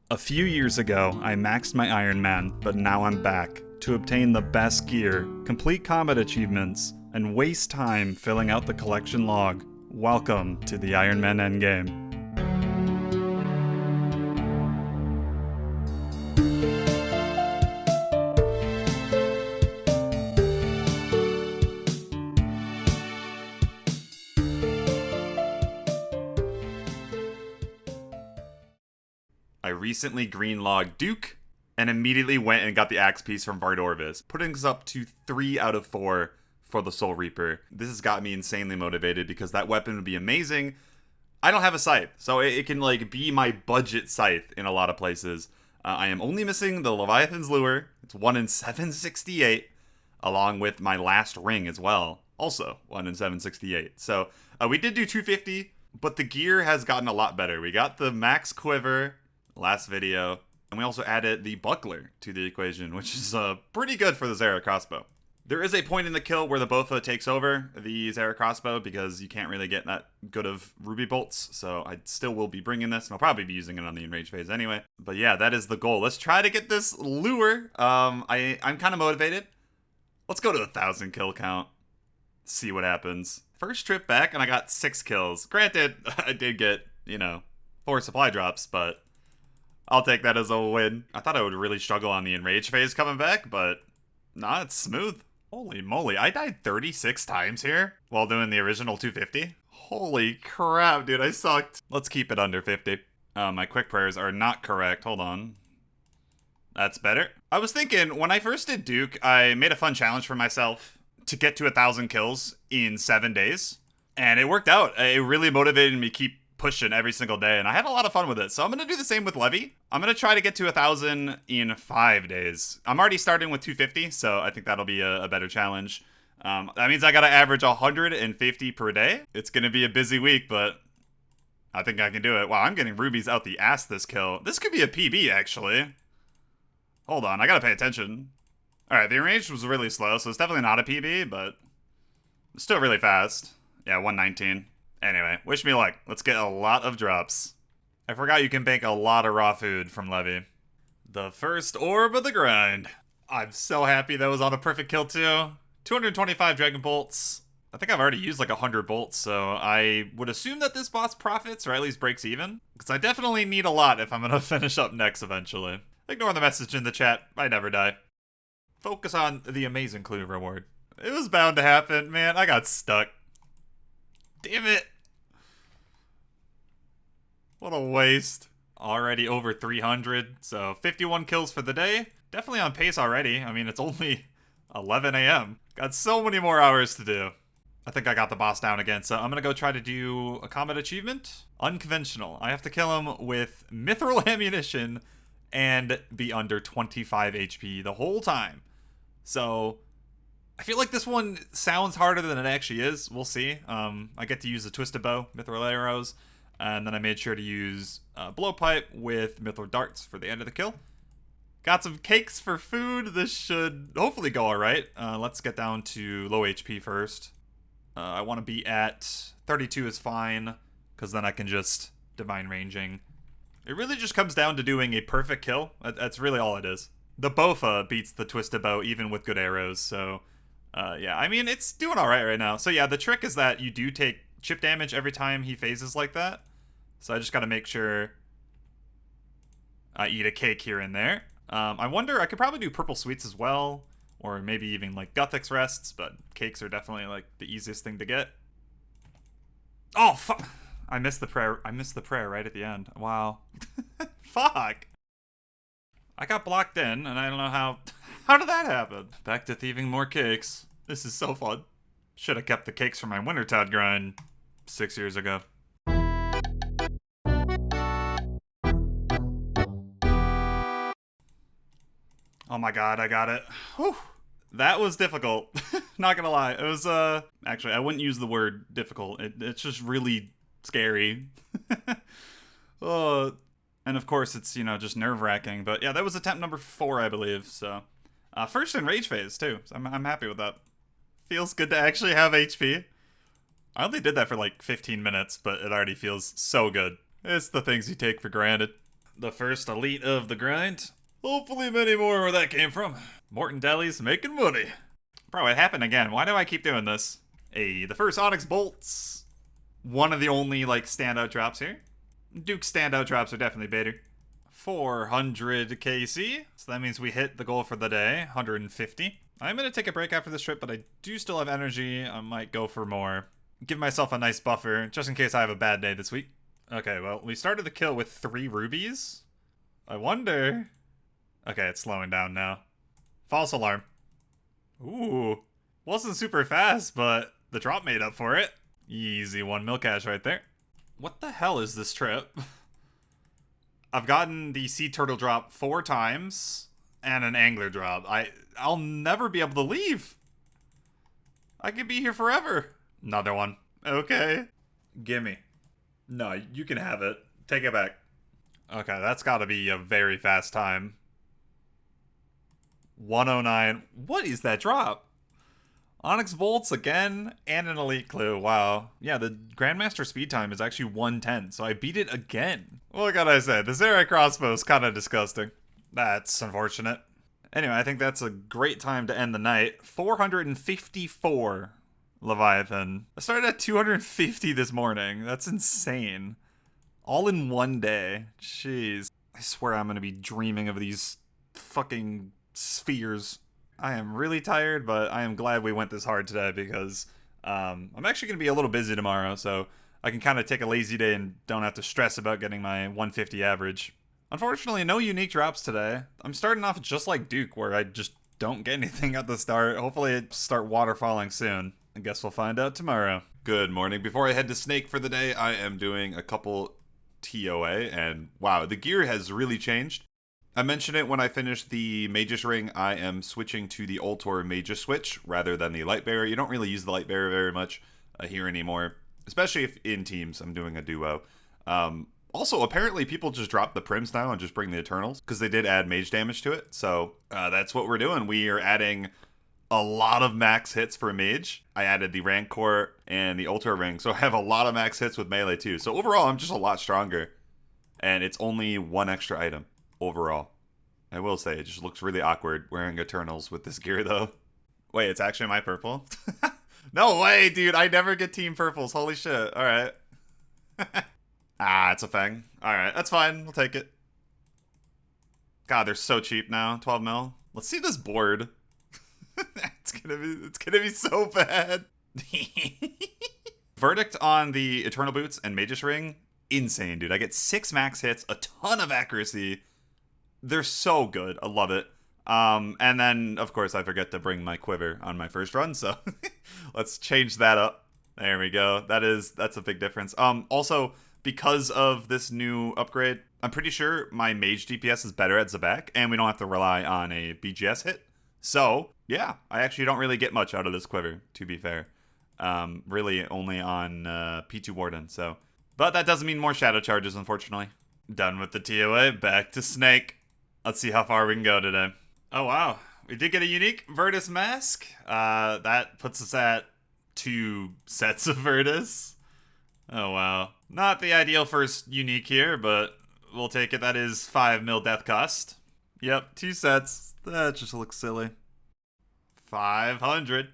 A few years ago, I maxed my Ironman, but now I'm back to obtain the best gear, complete combat achievements, and waste time filling out the collection log. Welcome to the Ironman Endgame. I recently greenlogged Duke and immediately went and got the axe piece from Vardy, putting us up to 3 out of 4 for the Soul Reaper. This has got me insanely motivated because that weapon would be amazing. I don't have a scythe, so it can be my budget scythe in a lot of places. I am only missing the Leviathan's Lure. It's 1 in 768, along with my last ring as well. Also 1 in 768. So we did do 250, but the gear has gotten a lot better. We got the max quiver last video, and we also added the buckler to the equation, which is pretty good for the Zera crossbow. There is a point in the kill where the Bofa takes over the Zera crossbow because you can't really get that good of ruby bolts, so I still will be bringing this, and I'll probably be using it on the enrage phase anyway. But yeah, that is the goal. Let's try to get this lure. I'm kind of motivated. Let's go to 1,000 kill count. See what happens. First trip back, and I got 6 kills. Granted, I did get, 4 supply drops, but I'll take that as a win. I thought I would really struggle on the enrage phase coming back, but nah, it's smooth. Holy moly, I died 36 times here while doing the original 250. Holy crap, dude, I sucked. Let's keep it under 50. My quick prayers are not correct. Hold on. That's better. I was thinking, when I first did Duke, I made a fun challenge for myself to get to 1,000 kills in 7 days. And it worked out. It really motivated me to keep pushing every single day, and I had a lot of fun with it. So I'm going to do the same with Levy. I'm going to try to get to 1,000 in 5 days. I'm already starting with 250, so I think that'll be a better challenge. That means I got to average 150 per day. It's going to be a busy week, but I think I can do it. Wow, I'm getting rubies out the ass this kill. This could be a PB, actually. Hold on, I got to pay attention. All right, the range was really slow, so it's definitely not a PB, but it's still really fast. Yeah, 119. Anyway, wish me luck. Let's get a lot of drops. I forgot you can bank a lot of raw food from Levy. The first orb of the grind. I'm so happy that was on a perfect kill too. 225 Dragon Bolts. I think I've already used 100 bolts, so I would assume that this boss profits or at least breaks even. Because I definitely need a lot if I'm going to finish up next eventually. Ignore the message in the chat. I never die. Focus on the amazing clue reward. It was bound to happen, man. I got stuck. Damn it. What a waste. Already over 300, so 51 kills for the day. Definitely on pace already. I mean, it's only 11 a.m. Got so many more hours to do. I think I got the boss down again, so I'm gonna go try to do a combat achievement. Unconventional. I have to kill him with mithril ammunition and be under 25 HP the whole time. So I feel like this one sounds harder than it actually is. We'll see. I get to use a twisted bow, mithril arrows, and then I made sure to use blowpipe with mithril darts for the end of the kill. Got some cakes for food. This should hopefully go all right. Let's get down to low HP first. I want to be at 32 is fine, because then I can just divine ranging. It really just comes down to doing a perfect kill. That's really all it is. The Bofa beats the twisted bow even with good arrows, so yeah, I mean, it's doing all right now. So yeah, the trick is that you do take chip damage every time he phases like that. So I just got to make sure I eat a cake here and there. I wonder, I could probably do purple sweets as well, or maybe even Guthix rests, but cakes are definitely the easiest thing to get. Oh, fuck. I missed the prayer. I missed the prayer right at the end. Wow. Fuck. I got blocked in, and I don't know how... How did that happen? Back to thieving more cakes. This is so fun. Should have kept the cakes for my Wintertide grind 6 years ago. Oh my god, I got it. Whew. That was difficult. Not gonna lie. It was, actually, I wouldn't use the word difficult. It's just really scary. Oh... And of course, it's, just nerve-wracking. But yeah, that was attempt number 4, I believe. So, first in rage phase, too. So I'm happy with that. Feels good to actually have HP. I only did that for 15 minutes, but it already feels so good. It's the things you take for granted. The first elite of the grind. Hopefully many more where that came from. Morton Deli's making money. Bro, it happened again. Why do I keep doing this? Hey, the first Onyx Bolts. One of the only, like, standout drops here. Duke's standout drops are definitely better. 400 KC. So that means we hit the goal for the day. 150. I'm going to take a break after this trip, but I do still have energy. I might go for more. Give myself a nice buffer, just in case I have a bad day this week. Okay, well, we started the kill with 3 rubies. I wonder... Okay, it's slowing down now. False alarm. Ooh. Wasn't super fast, but the drop made up for it. Easy 1 mil cash right there. What the hell is this trip? I've gotten the sea turtle drop 4 times and an angler drop. I'll never be able to leave. I could be here forever. Another one. Okay. Gimme. No, you can have it. Take it back. Okay, that's gotta be a very fast time. 109. What is that drop? Onyx Bolts again, and an Elite Clue. Wow. Yeah, the Grandmaster speed time is actually 110, so I beat it again. What can I say? The Zerai crossbow is kind of disgusting. That's unfortunate. Anyway, I think that's a great time to end the night. 454 Leviathan. I started at 250 this morning. That's insane. All in one day. Jeez. I swear I'm going to be dreaming of these fucking spheres. I am really tired, but I am glad we went this hard today because I'm actually going to be a little busy tomorrow, so I can kind of take a lazy day and don't have to stress about getting my 150 average. Unfortunately, no unique drops today. I'm starting off just like Duke, where I just don't get anything at the start. Hopefully it start waterfalling soon. I guess we'll find out tomorrow. Good morning. Before I head to Snake for the day, I am doing a couple TOA, and wow, the gear has really changed. I mentioned it when I finished the Mage Ring. I am switching to the Ultor Mage Switch rather than the Lightbearer. You don't really use the Lightbearer very much here anymore, especially if in teams I'm doing a duo. Also, apparently people just drop the Prims now and just bring the Eternals because they did add mage damage to it. So that's what we're doing. We are adding a lot of max hits for Mage. I added the Rancor and the Ultra Ring, so I have a lot of max hits with melee too. So overall, I'm just a lot stronger. And it's only 1 extra item overall. I will say, it just looks really awkward wearing Eternals with this gear though. Wait, it's actually my purple? No way, dude. I never get team purples. Holy shit. Alright. It's a Fang. Alright, that's fine. We'll take it. God, they're so cheap now. 12 mil. Let's see this board. It's gonna be so bad. Verdict on the Eternal Boots and Mage's Ring. Insane, dude. I get 6 max hits, a ton of accuracy. They're so good. I love it. And then, of course, I forget to bring my quiver on my first run, so let's change that up. There we go. That's a big difference. Also, because of this new upgrade, I'm pretty sure my mage DPS is better at Zabak, and we don't have to rely on a BGS hit. So, yeah, I actually don't really get much out of this quiver, to be fair. Really only on P2 Warden, so... But that doesn't mean more shadow charges, unfortunately. Done with the TOA, back to Snake. Let's see how far we can go today. Oh, wow. We did get a unique Virtus mask. That puts us at 2 sets of Virtus. Oh, wow. Not the ideal first unique here, but we'll take it. That is 5 mil death cost. Yep, 2 sets. That just looks silly. 500.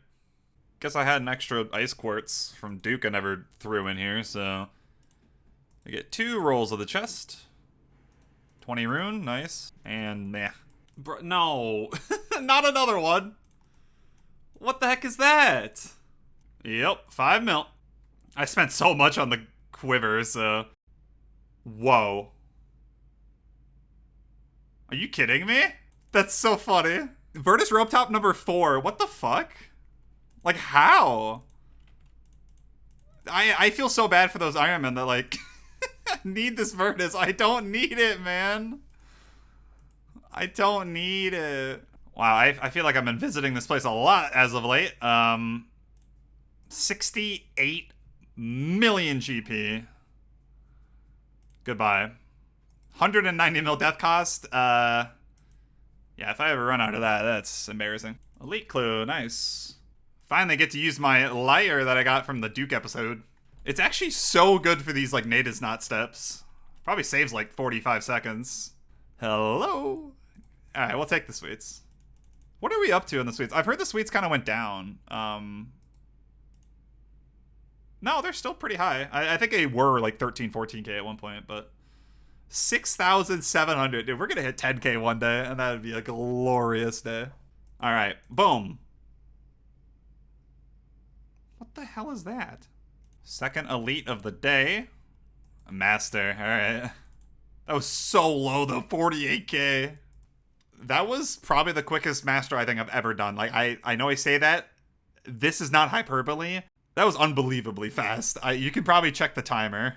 Guess I had an extra ice quartz from Duke I never threw in here, so... I get 2 rolls of the chest. 20 rune, nice. And meh. Bro, no. Not another one. What the heck is that? Yep, 5 mil. I spent so much on the quiver, so... Whoa. Are you kidding me? That's so funny. Virtus Rope Top number 4. What the fuck? Like, how? I feel so bad for those Ironmen that, like... need this Virtus. I don't need it, man. I don't need it. Wow, I feel like I've been visiting this place a lot as of late. 68 million GP. Goodbye. 190 mil death cost. Yeah, if I ever run out of that, that's embarrassing. Elite Clue, nice. Finally get to use my lyre that I got from the Duke episode. It's actually so good for these, like, Natives Not steps. Probably saves like 45 seconds. Hello. All right, we'll take the sweets. What are we up to in the sweets? I've heard the sweets kind of went down. No, they're still pretty high. I think they were like 13, 14K at one point, but 6,700. Dude, we're going to hit 10K one day, and that would be a glorious day. All right, boom. What the hell is that? Second elite of the day. A master, all right. That was so low, though, 48K. That was probably the quickest master I think I've ever done. Like, I know I say that. This is not hyperbole. That was unbelievably fast. You can probably check the timer.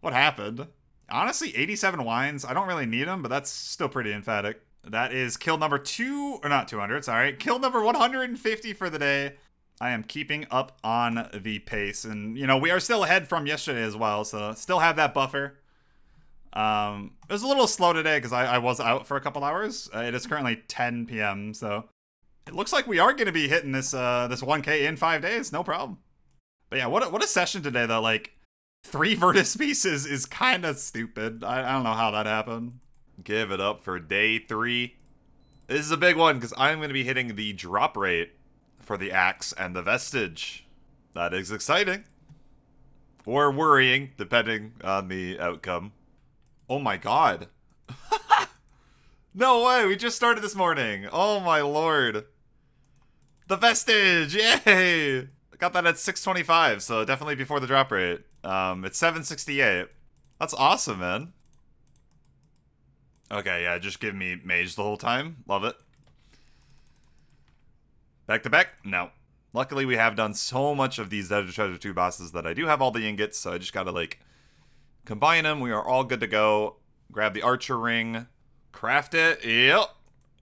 What happened? Honestly, 87 wines. I don't really need them, but that's still pretty emphatic. That is kill number 2, or not 200, sorry. Kill number 150 for the day. I am keeping up on the pace. And, you know, we are still ahead from yesterday as well, so still have that buffer. It was a little slow today because I was out for a couple hours. It is currently 10 p.m., so it looks like we are going to be hitting this this 1K in 5 days, no problem. But yeah, what a session today, though. Like, 3 Virtus pieces is kind of stupid. I don't know how that happened. Give it up for day 3. This is a big one because I'm going to be hitting the drop rate for the axe and the vestige. That is exciting. Or worrying, depending on the outcome. Oh my god. No way, we just started this morning. Oh my lord. The vestige, yay! I got that at 625, so definitely before the drop rate. It's 768. That's awesome, man. Okay, yeah, just give me mage the whole time. Love it. Back to back? No. Luckily, we have done so much of these Desert Treasure 2 bosses that I do have all the ingots, so I just gotta, like, combine them. We are all good to go. Grab the Archer Ring. Craft it. Yep.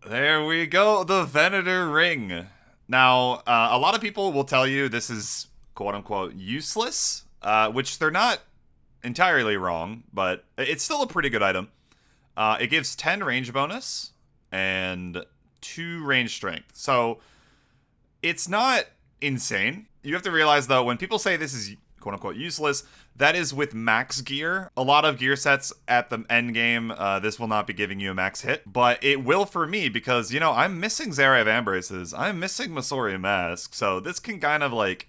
There we go. The Venor Ring. Now, a lot of people will tell you this is quote-unquote useless, which they're not entirely wrong, but it's still a pretty good item. It gives 10 range bonus and 2 range strength. So it's not insane. You have to realize, though, when people say this is quote-unquote useless, that is with max gear. A lot of gear sets at the end game, this will not be giving you a max hit, but it will for me because, you know, I'm missing Zeri of Ambraces. I'm missing Masori Mask, so this can kind of, like,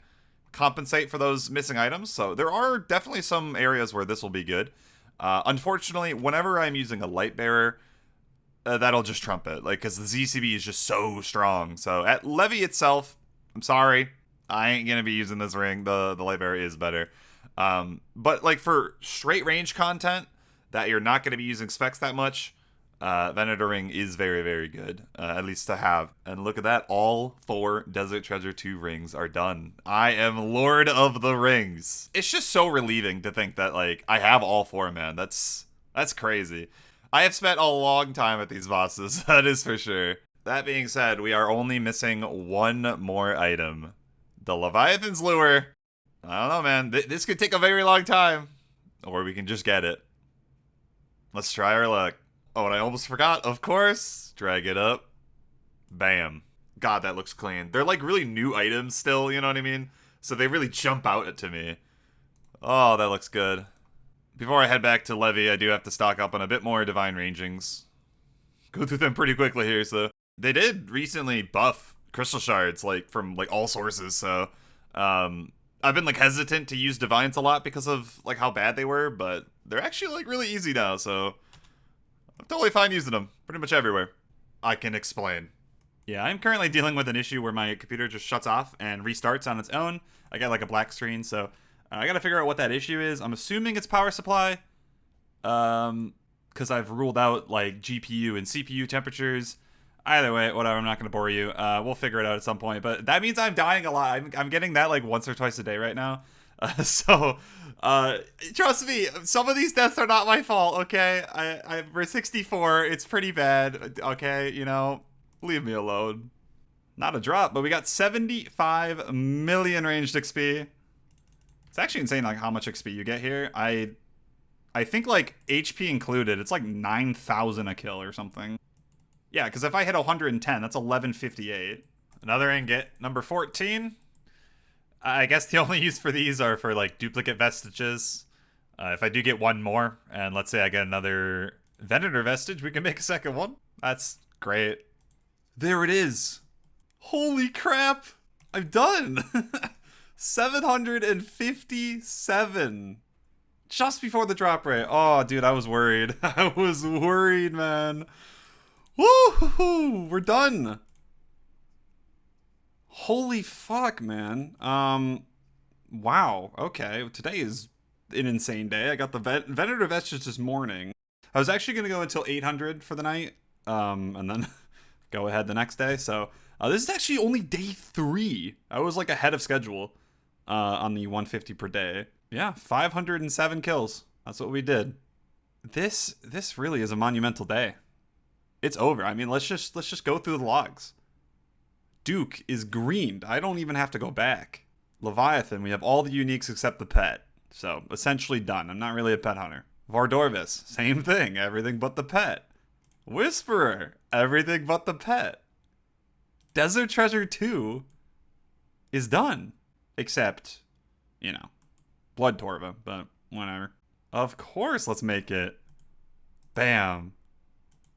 compensate for those missing items. So there are definitely some areas where this will be good. Unfortunately, whenever I'm using a light bearer, that'll just trump it, like, because the ZCB is just so strong. So at Levy itself, I'm sorry, I ain't gonna be using this ring. The light bearer is better. But like for straight range content that you're not gonna be using specs that much, Venor Ring is very, very good, at least to have. And look at that, all 4 Desert Treasure 2 rings are done. I am Lord of the Rings. It's just so relieving to think that, like, I have all 4, man. That's crazy. I have spent a long time at these bosses, that is for sure. That being said, we are only missing 1 more item. The Leviathan's Lure. I don't know, man. This could take a very long time. Or we can just get it. Let's try our luck. Oh, and I almost forgot, of course. Drag it up. Bam. God, that looks clean. They're like really new items still, you know what I mean? So they really jump out to me. Oh, that looks good. Before I head back to Levy, I do have to stock up on a bit more Divine Rangings. Go through them pretty quickly here, so. They did recently buff Crystal Shards, like, from, like, all sources, so. I've been, like, hesitant to use Divines a lot because of, like, how bad they were, but they're actually, like, really easy now, so. I'm totally fine using them, pretty much everywhere. I can explain. Yeah, I'm currently dealing with an issue where my computer just shuts off and restarts on its own. I got, like, a black screen, so I gotta figure out what that issue is. I'm assuming it's power supply, because I've ruled out, like, GPU and CPU temperatures. Either way, whatever, I'm not going to bore you. We'll figure it out at some point. But that means I'm dying a lot. I'm getting that like once or twice a day right now. So, trust me, some of these deaths are not my fault, okay? We're 64. It's pretty bad, okay? You know, leave me alone. Not a drop, but we got 75 million ranged XP. It's actually insane, like, how much XP you get here. I think, like, HP included, it's like 9,000 a kill or something. Yeah, because if I hit 110, that's 1158. Another ingot. Number 14. I guess the only use for these are for, like, duplicate vestiges. If I do get one more, and let's say I get another Venator Vestige, we can make a second one. That's great. There it is. Holy crap. I'm done. 757. Just before the drop rate. Oh, dude, I was worried. I was worried, man. Woo! We're done. Holy fuck, man. Wow. Okay. Today is an insane day. I got the Venator Vestige this morning. I was actually going to go until 800 for the night. And then go ahead the next day. So this is actually only day 3. I was like ahead of schedule on the 150 per day. Yeah, 507 kills. That's what we did. This really is a monumental day. It's over. I mean, let's just go through the logs. Duke is greened. I don't even have to go back. Leviathan, we have all the uniques except the pet. So, essentially done. I'm not really a pet hunter. Vardorvis, same thing. Everything but the pet. Whisperer, everything but the pet. Desert Treasure 2 is done. Except, you know, Blood Torva, but whatever. Of course, let's make it. Bam.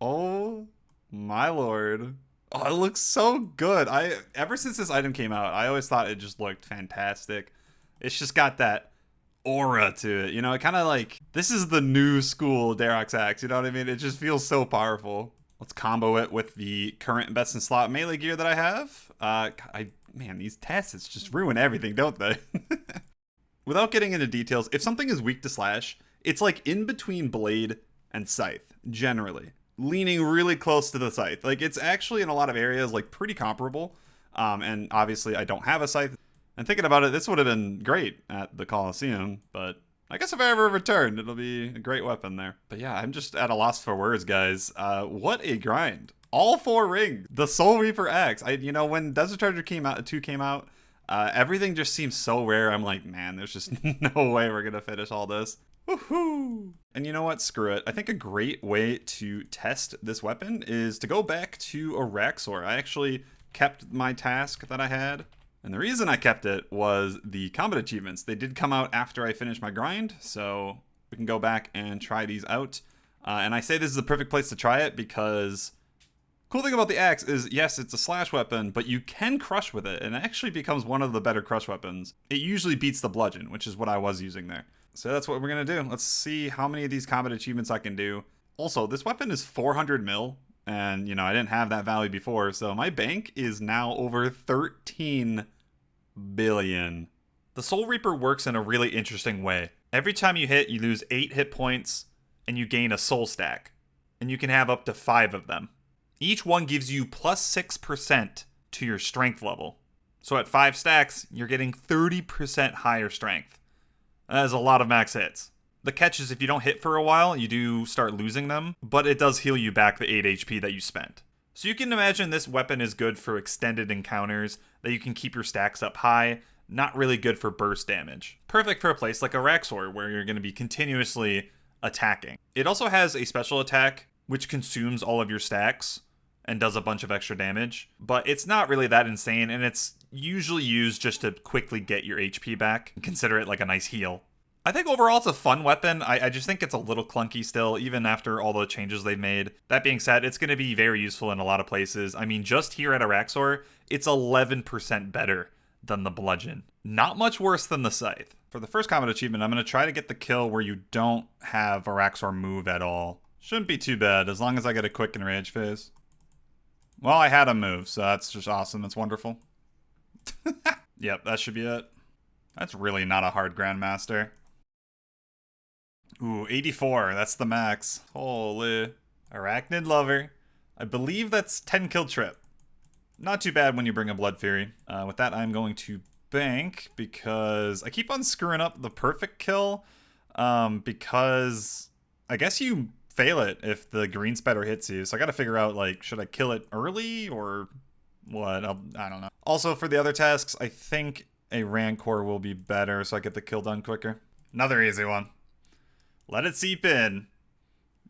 Oh my lord. Oh, it looks so good. Ever since this item came out, I always thought it just looked fantastic. It's just got that aura to it. You know, it kind of like, this is the new school Darox Axe. You know what I mean? It just feels so powerful. Let's combo it with the current best in slot melee gear that I have. Man, these tests just ruin everything, don't they? Without getting into details, if something is weak to slash, it's like in between blade and scythe, generally. Leaning really close to the scythe. Like, it's actually in a lot of areas like pretty comparable. And obviously I don't have a scythe. And thinking about it, this would have been great at the Coliseum, but I guess if I ever returned, it'll be a great weapon there. But yeah, I'm just at a loss for words, guys. What a grind. All 4 rings. The Soul Reaper Axe. You know, when Desert Treasure 2 came out, everything just seems so rare. I'm like, man, there's just no way we're gonna finish all this. Woohoo! And you know what? Screw it. I think a great way to test this weapon is to go back to Araxor. I actually kept my task that I had. And the reason I kept it was the combat achievements. They did come out after I finished my grind, so we can go back and try these out. And I say this is the perfect place to try it because cool thing about the axe is, yes, it's a slash weapon, but you can crush with it, and it actually becomes one of the better crush weapons. It usually beats the bludgeon, which is what I was using there. So that's what we're going to do. Let's see how many of these combat achievements I can do. Also, this weapon is 400 mil, and, you know, I didn't have that value before, so my bank is now over 13 billion. The Soul Reaper works in a really interesting way. Every time you hit, you lose 8 hit points, and you gain a soul stack. And you can have up to 5 of them. Each one gives you plus 6% to your strength level. So at 5 stacks, you're getting 30% higher strength. That is a lot of max hits. The catch is if you don't hit for a while, you do start losing them, but it does heal you back the 8 HP that you spent. So you can imagine this weapon is good for extended encounters, that you can keep your stacks up high, not really good for burst damage. Perfect for a place like Araxor, where you're going to be continuously attacking. It also has a special attack, which consumes all of your stacks and does a bunch of extra damage, but it's not really that insane, and it's usually used just to quickly get your HP back and consider it like a nice heal. I think overall it's a fun weapon. I just think it's a little clunky still, even after all the changes they've made. That being said, it's going to be very useful in a lot of places. I mean, just here at Araxor, it's 11% better than the bludgeon. Not much worse than the scythe. For the first combat achievement, I'm going to try to get the kill where you don't have Araxor move at all. Shouldn't be too bad, as long as I get a quick and rage phase. Well, I had a move, so that's just awesome. That's wonderful. Yep, that should be it. That's really not a hard Grandmaster. Ooh, 84. That's the max. Holy. Arachnid Lover. I believe that's 10 kill trip. Not too bad when you bring a Blood Fury. With that, I'm going to bank because I keep on screwing up the perfect kill. Because I guess you fail it if the green spider hits you. So I got to figure out, like, should I kill it early or what? I don't know. Also, for the other tasks, I think a Rancor will be better so I get the kill done quicker. Another easy one. Let it seep in.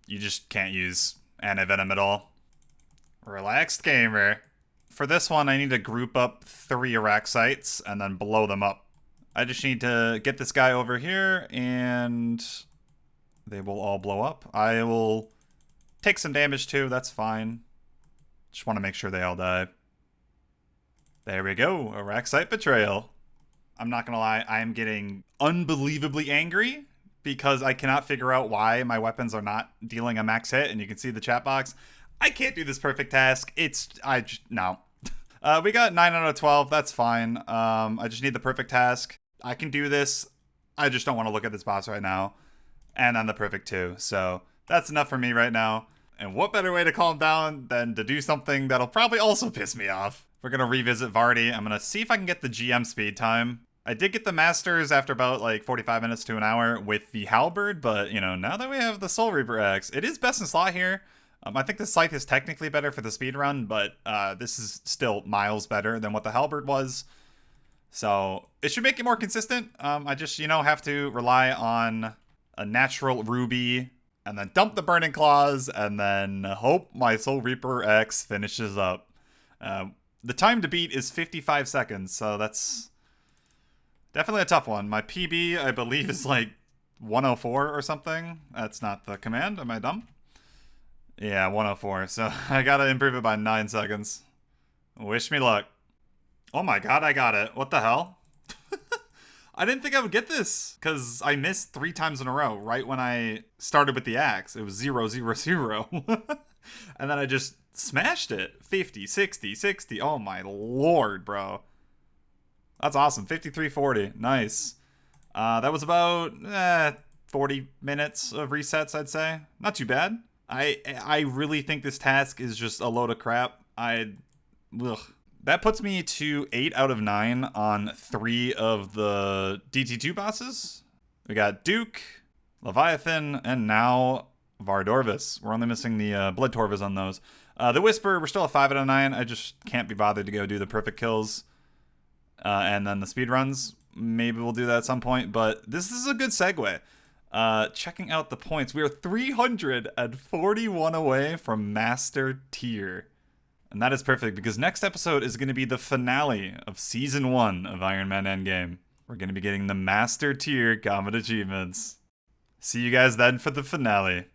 You just can't use Anti-Venom at all. Relaxed gamer. For this one, I need to group up 3 Araxites and then blow them up I just need to get this guy over here, and they will all blow up. I will take some damage too, that's fine. Just want to make sure they all die. There we go, Iraq Site Betrayal. I'm not gonna lie, I am getting unbelievably angry because I cannot figure out why my weapons are not dealing a max hit, and you can see the chat box. I can't do this perfect task. No. We got 9 out of 12, that's fine. I just need the perfect task. I can do this. I just don't want to look at this boss right now. And I'm the perfect 2, so that's enough for me right now. And what better way to calm down than to do something that'll probably also piss me off. We're gonna revisit Vardy. I'm gonna see if I can get the GM speed time. I did get the Masters after about like 45 minutes to an hour with the Halberd, but you know, now that we have the Soul Reaper Axe, it is best in slot here. I think the Scythe is technically better for the speed run, but this is still miles better than what the Halberd was. So it should make it more consistent. I just, you know, have to rely on a natural Ruby and then dump the Burning Claws and then hope my Soul Reaper X finishes up. The time to beat is 55 seconds, so that's definitely a tough one. My PB, I believe, is like 104 or something. That's not the command. Am I dumb? Yeah, 104. So I gotta improve it by 9 seconds. Wish me luck. Oh my god, I got it. What the hell? I didn't think I would get this because I missed 3 times in a row right when I started with the axe. It was 0, 0, 0. And then I just smashed it. 50, 60, 60. Oh my lord, bro. That's awesome. 53-40. Nice. That was about 40 minutes of resets, I'd say. Not too bad. I really think this task is just a load of crap. Ugh. That puts me to 8 out of 9 on 3 of the DT2 bosses. We got Duke, Leviathan, and now Vardorvis. We're only missing the Blood Torvas on those. The Whisper, we're still at 5 out of 9. I just can't be bothered to go do the perfect kills. And then the speed runs. Maybe we'll do that at some point, but this is a good segue. Checking out the points, we are 341 away from Master Tier. And that is perfect because next episode is going to be the finale of Season 1 of Ironman Endgame. We're going to be getting the Master Tier Comet Achievements. See you guys then for the finale.